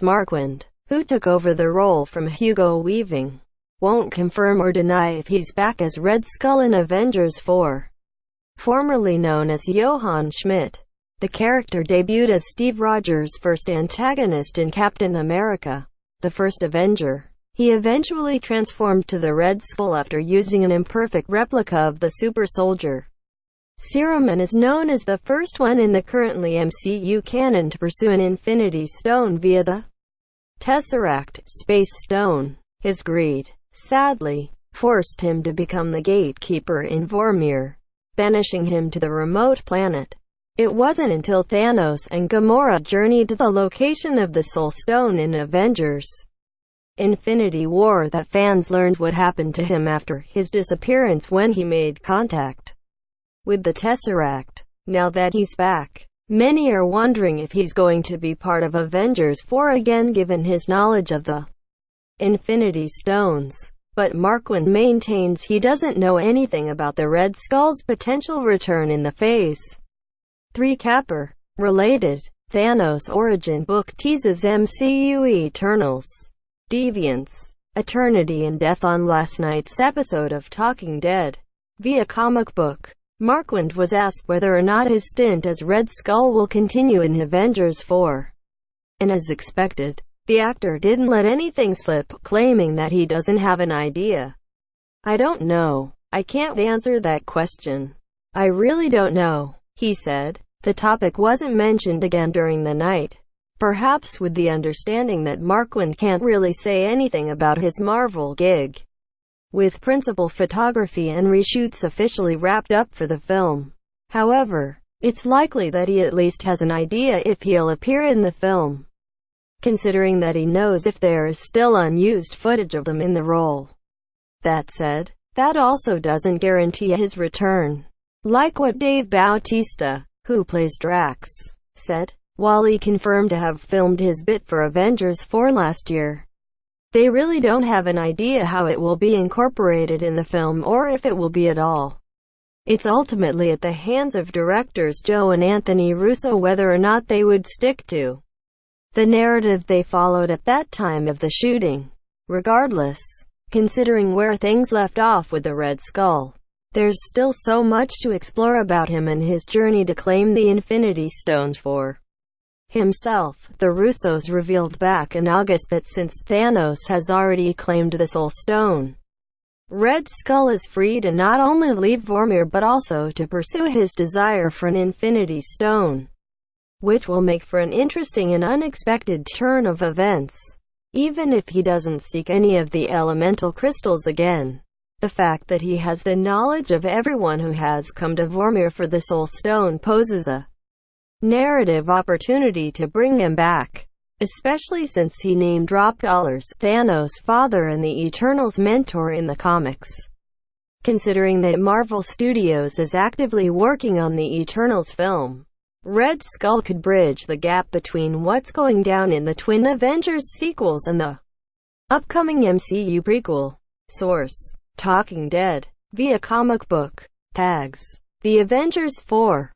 Marquand, who took over the role from Hugo Weaving, won't confirm or deny if he's back as Red Skull in Avengers 4. Formerly known as Johann Schmidt, the character debuted as Steve Rogers' first antagonist in Captain America: The First Avenger. He eventually transformed to the Red Skull after using an imperfect replica of the Super Soldier Serum, and is known as the first one in the currently MCU canon to pursue an Infinity Stone via the Tesseract, Space Stone. His greed, sadly, forced him to become the gatekeeper in Vormir, banishing him to the remote planet. It wasn't until Thanos and Gamora journeyed to the location of the Soul Stone in Avengers Infinity War that fans learned what happened to him after his disappearance when he made contact with the Tesseract. Now that he's back, many are wondering if he's going to be part of Avengers 4 again given his knowledge of the Infinity Stones. But Marquand maintains he doesn't know anything about the Red Skull's potential return in the Phase 3 capper related Thanos origin book Teases MCU Eternals, Deviants, Eternity and Death. On last night's episode of Talking Dead via ComicBook, Marquand was asked whether or not his stint as Red Skull will continue in Avengers 4. And as expected, the actor didn't let anything slip, claiming that he doesn't have an idea. "I don't know. I can't answer that question. I really don't know," he said. The topic wasn't mentioned again during the night, perhaps with the understanding that Marquand can't really say anything about his Marvel gig. With principal photography and reshoots officially wrapped up for the film, however, it's likely that he at least has an idea if he'll appear in the film, considering that he knows if there is still unused footage of him in the role. That said, that also doesn't guarantee his return. Like what Dave Bautista, who plays Drax, said, while he confirmed to have filmed his bit for Avengers 4 last year, they really don't have an idea how it will be incorporated in the film or if it will be at all. It's ultimately at the hands of directors Joe and Anthony Russo whether or not they would stick to the narrative they followed at that time of the shooting. Regardless, considering where things left off with the Red Skull, there's still so much to explore about him and his journey to claim the Infinity Stones for himself. The Russos revealed back in August that since Thanos has already claimed the Soul Stone, Red Skull is free to not only leave Vormir but also to pursue his desire for an Infinity Stone, which will make for an interesting and unexpected turn of events. Even if he doesn't seek any of the elemental crystals again, the fact that he has the knowledge of everyone who has come to Vormir for the Soul Stone poses a narrative opportunity to bring him back, especially since he name-dropped Thanos' father and the Eternals' mentor in the comics. Considering that Marvel Studios is actively working on the Eternals film, Red Skull could bridge the gap between what's going down in the twin Avengers sequels and the upcoming MCU prequel. Source: Talking Dead via ComicBook. Tags: The Avengers 4